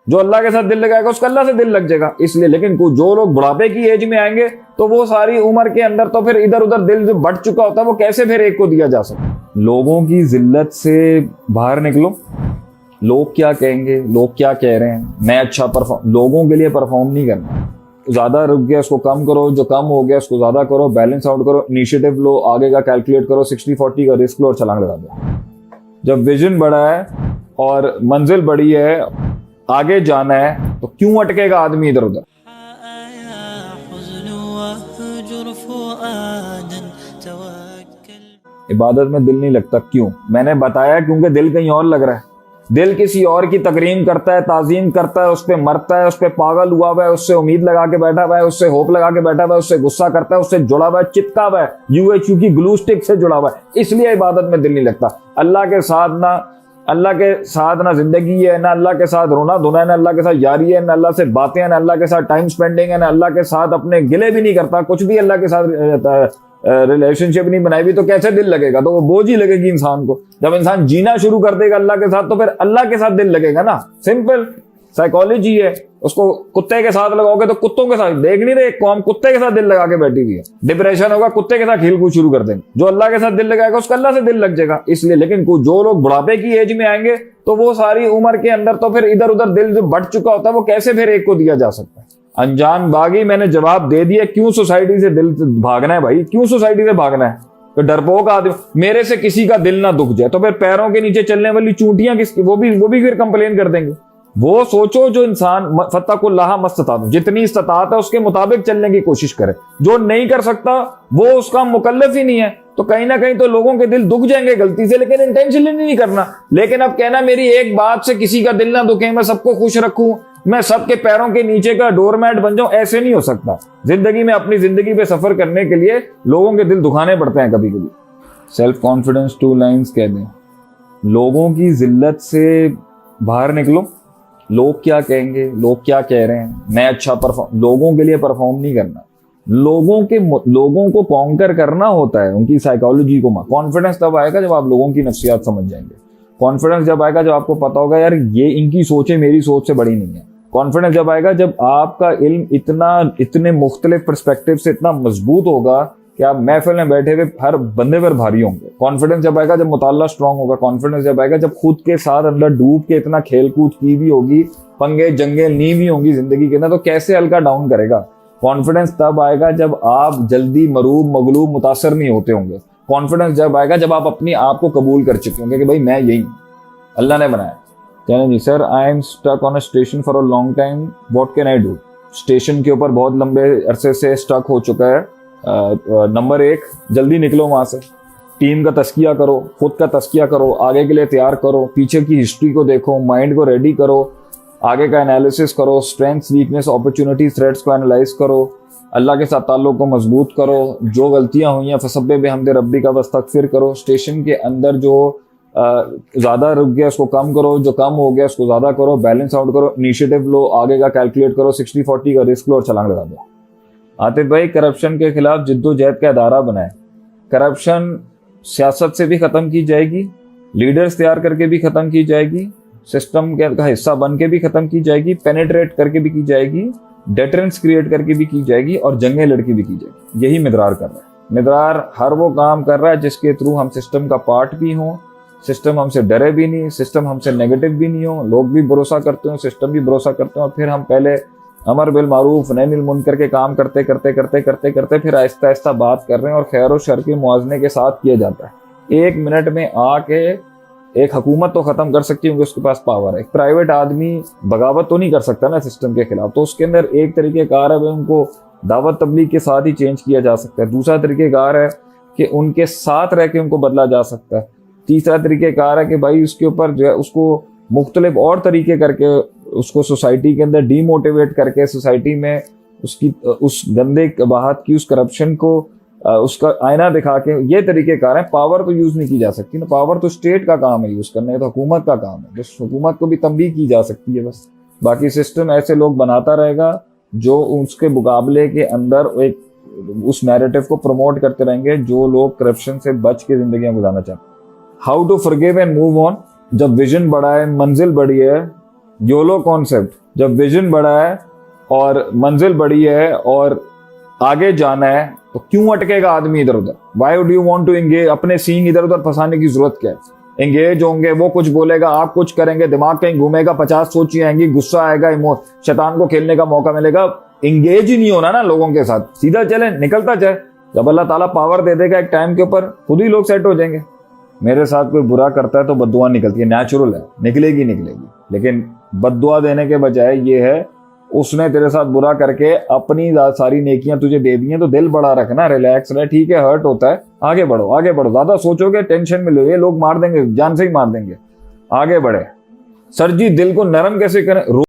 जो अल्लाह के साथ दिल लगाएगा उसका अल्लाह से दिल लग जाएगा। इसलिए लेकिन जो लोग बुढ़ापे की एज में आएंगे तो वो सारी उम्र के अंदर तो फिर इधर उधर दिल जो बढ़ चुका होता है वो कैसे फिर एक को दिया जा सकता है। लोगों की जिल्लत से बाहर निकलो। लोग क्या कहेंगे, लोग क्या कह रहे हैं, मैं अच्छा परफॉर्म, लोगों के लिए परफॉर्म नहीं करना। ज्यादा रुक गया उसको कम करो, जो कम हो गया उसको ज्यादा करो, बैलेंस आउट करो, इनिशिएटिव लो, आगे का कैलकुलेट करो, 60-40 का रिस्क लो और छलांग लगा दो। जब विजन बड़ा है और मंजिल बड़ी है, आगे जाना है, तो क्यों अटकेगा आदमी इधर उधर। इबादत में दिल नहीं लगता क्यों? मैंने बताया क्योंकि दिल कहीं और लग रहा है। दिल किसी और की तकरीम करता है, ताजीम करता है, उस पर मरता है, उस पर पागल हुआ हुआ है, उससे उम्मीद लगा के बैठा हुआ है, उससे होप लगा के बैठा हुआ है, उससे गुस्सा करता है, उससे जुड़ा हुआ है, चिपका हुआ है, यूएचयू की ग्लू स्टिक से जुड़ा हुआ है। इसलिए इबादत में दिल नहीं लगता। अल्लाह के साथ ना जिंदगी है, ना अल्लाह के साथ रोना धोना है, ना अल्लाह के साथ यारी है, ना अल्लाह से बातें हैं, ना अल्लाह के साथ टाइम स्पेंडिंग है, ना अल्लाह के साथ अपने गिले भी नहीं करता, कुछ भी अल्लाह के साथ रिलेशनशिप नहीं बनाई भी, तो कैसे दिल लगेगा? तो वो बोझ ही लगेगी इंसान को। जब इंसान जीना शुरू कर देगा अल्लाह के साथ तो फिर अल्लाह के साथ दिल लगेगा ना। सिंपल साइकोलॉजी है। उसको कुत्ते के साथ लगाओगे तो कुत्तों के साथ, देख नहीं रहे कौम कुत्ते के साथ दिल लगा के बैठी हुई है। डिप्रेशन होगा कुत्ते के साथ खेल कूद शुरू कर देंगे। जो अल्लाह के साथ दिल लगाएगा उसका अल्लाह से दिल लग जाएगा। इसलिए लेकिन जो लोग बुढ़ापे की एज में आएंगे तो वो सारी उम्र के अंदर तो फिर इधर उधर दिल जो बढ़ चुका होता है वो कैसे फिर एक को दिया जा सकता है। अनजान बागी, मैंने जवाब दे दिया। क्यों सोसाइटी से दिल भागना है भाई? क्यों सोसाइटी से भागना है? तो डरपोक आदमी, मेरे से किसी का दिल ना दुख जाए तो फिर पैरों के नीचे चलने वाली चूंटियां किसकी? वो भी फिर कंप्लेन कर देंगे। वो सोचो जो इंसान फत्तकुल्लाह मस्तताअतुम, जितनी इस्तात है उसके मुताबिक चलने की कोशिश करे। जो नहीं कर सकता वो उसका मुकल्लफ ही नहीं है। तो कहीं ना कहीं तो लोगों के दिल दुख जाएंगे गलती से, लेकिन इंटेंशनली नहीं करना। लेकिन अब कहना मेरी एक बात से किसी का दिल ना दुखे, मैं सबको खुश रखूं, मैं सबके पैरों के नीचे का डोरमैट बन जाऊं, ऐसे नहीं हो सकता। जिंदगी में अपनी जिंदगी पे सफर करने के लिए लोगों के दिल दुखाने पड़ते हैं कभी कभी। सेल्फ कॉन्फिडेंस 2 लाइन्स कह दें। लोगों की जिल्लत से बाहर निकलो। लोग क्या कहेंगे, लोग क्या कह रहे हैं, मैं अच्छा परफॉर्म, लोगों के लिए परफॉर्म नहीं करना। लोगों को कॉन्कर करना होता है, उनकी साइकोलॉजी को। कॉन्फिडेंस तब आएगा जब आप लोगों की नफ्सियात समझ जाएंगे। कॉन्फिडेंस जब आएगा जब आपको पता होगा यार ये इनकी सोच है, मेरी सोच से बड़ी नहीं है। कॉन्फिडेंस जब आएगा जब आपका इल्म इतने मुख्तलिफ पर्सपेक्टिव से इतना मजबूत होगा कि आप महफिल में बैठे हुए हर बंदे पर भारी होंगे। कॉन्फिडेंस जब आएगा जब मुताल्ला स्ट्रांग होगा। कॉन्फिडेंस जब आएगा जब खुद के साथ अंदर डूब के इतना खेल कूद की भी होगी, पंगे जंगे नी भी होंगी जिंदगी के अंदर, तो कैसे हल्का डाउन करेगा। कॉन्फिडेंस तब आएगा जब आप जल्दी मरूब मगलूब मुतासर नहीं होते होंगे। कॉन्फिडेंस जब आएगा जब आप अपनी आप को कबूल कर चुके होंगे कि भाई मैं यही अल्लाह ने बनाया। कहना जी sir, I am stuck on a station for a long time, what can I do? Station के ऊपर बहुत लंबे अरसे से स्टक हो चुका है। नंबर 1, जल्दी निकलो वहां से। टीम का तस्किया करो, खुद का तस्किया करो, आगे के लिए तैयार करो, पीछे की हिस्ट्री को देखो, माइंड को रेडी करो, आगे का एनालिसिस करो, स्ट्रेंथ्स वीकनेस अपॉर्चुनिटी थ्रेट्स को एनालाइज करो, अल्लाह के साथ ताल्लुक को मजबूत करो, जो गलतियां हुई हैं फसब्बे बिहम्दि रब्बी का वस्तगफिर करो। स्टेशन के अंदर जो ज्यादा रुक गया उसको कम करो, जो कम हो गया उसको ज्यादा करो, बैलेंस आउट करो, इनिशिएटिव लो, आगे का कैलकुलेट करो, 60-40 का रिस्क लो और छलांग लगा दो। आतिफ भाई, करप्शन के खिलाफ जिद्दोजहद का इदारा बनाए। करप्शन सियासत से भी खत्म की जाएगी, लीडर्स तैयार करके भी खत्म की जाएगी, सिस्टम का हिस्सा बन के भी खत्म की जाएगी, पेनिट्रेट करके भी की जाएगी, डेटरेंस क्रिएट करके भी की जाएगी और जंगें लड़की भी की जाएगी। यही मिदरार कर रहा है। मिदरार हर वो काम कर रहा है जिसके थ्रू हम सिस्टम का पार्ट भी हों, सिस्टम हमसे डरे भी नहीं, सिस्टम हमसे नेगेटिव भी नहीं हो, लोग भी भरोसा करते हो, सिस्टम भी भरोसा करते हो, और फिर हम पहले अमर बिल मारूफ नही अनिल मुनकर के काम करते फिर आहिस्ता आहिस्ता बात कर रहे हैं और खैर और शर के मुआवजे के साथ किया जाता है। 1 मिनट में आके एक हुकूमत तो खत्म कर सकती है क्योंकि उसके पास पावर है। एक प्राइवेट आदमी बगावत तो नहीं कर सकता ना सिस्टम के खिलाफ, तो उसके अंदर एक तरीकेकार है भाई उनको दावत तबलीग के साथ ही चेंज किया जा सकता है। दूसरा तरीकेकार है कि उनके साथ रह के उनको बदला जा सकता है। तीसरा तरीकेकार है कि भाई उसके ऊपर जो है उसको मुख्तलिफ और तरीके करके उसको सोसाइटी के अंदर डीमोटिवेट करके सोसाइटी में उसकी उस गंदे कबाहत की, उस करप्शन को उसका आईना दिखा के, ये तरीकेकार है। पावर तो यूज नहीं की जा सकती ना, पावर तो स्टेट का काम है यूज करना, है तो हुकूमत का काम है। बस हुकूमत को भी तंबीह की जा सकती है बस। बाकी सिस्टम ऐसे लोग बनाता रहेगा जो उसके मुकाबले के अंदर एक उस नैरेटिव को प्रमोट करते रहेंगे जो लोग करप्शन से बच के जिंदगी गुजारना चाहते हैं। How to forgive and move on. जब विजन बड़ा है, मंजिल बड़ी है, योलो कॉन्सेप्ट, जब विजन बड़ा है और मंजिल बड़ी है और आगे जाना है तो क्यों अटकेगा आदमी इधर उधर? Why do you want to engage? अपने सीन इधर उधर फंसाने की जरूरत क्या है? एंगेज होंगे, वो कुछ बोलेगा, आप कुछ करेंगे, दिमाग कहीं घूमेगा, 50 सोचियां आएंगी, गुस्सा आएगा, शैतान को खेलने का मौका मिलेगा। एंगेज ही नहीं होना ना लोगों के साथ, सीधा चले, निकलता जाए। जब अल्लाह ताला पावर दे देगा एक टाइम के ऊपर, खुद ही लोग सेट हो जाएंगे। मेरे साथ कोई बुरा करता है तो बद्दुआ निकलती है, नेचुरल है, निकलेगी निकलेगी। लेकिन बद्दुआ देने के बजाय ये है, उसने तेरे साथ बुरा करके अपनी सारी नेकियां तुझे दे दी हैं, तो दिल बड़ा रखना, रिलैक्स रहे। ठीक है, हर्ट होता है, आगे बढ़ो आगे बढ़ो। ज्यादा सोचोगे, टेंशन में लोगे, लोग मार देंगे, जान से ही मार देंगे। आगे बढ़े। सर जी दिल को नरम कैसे करें?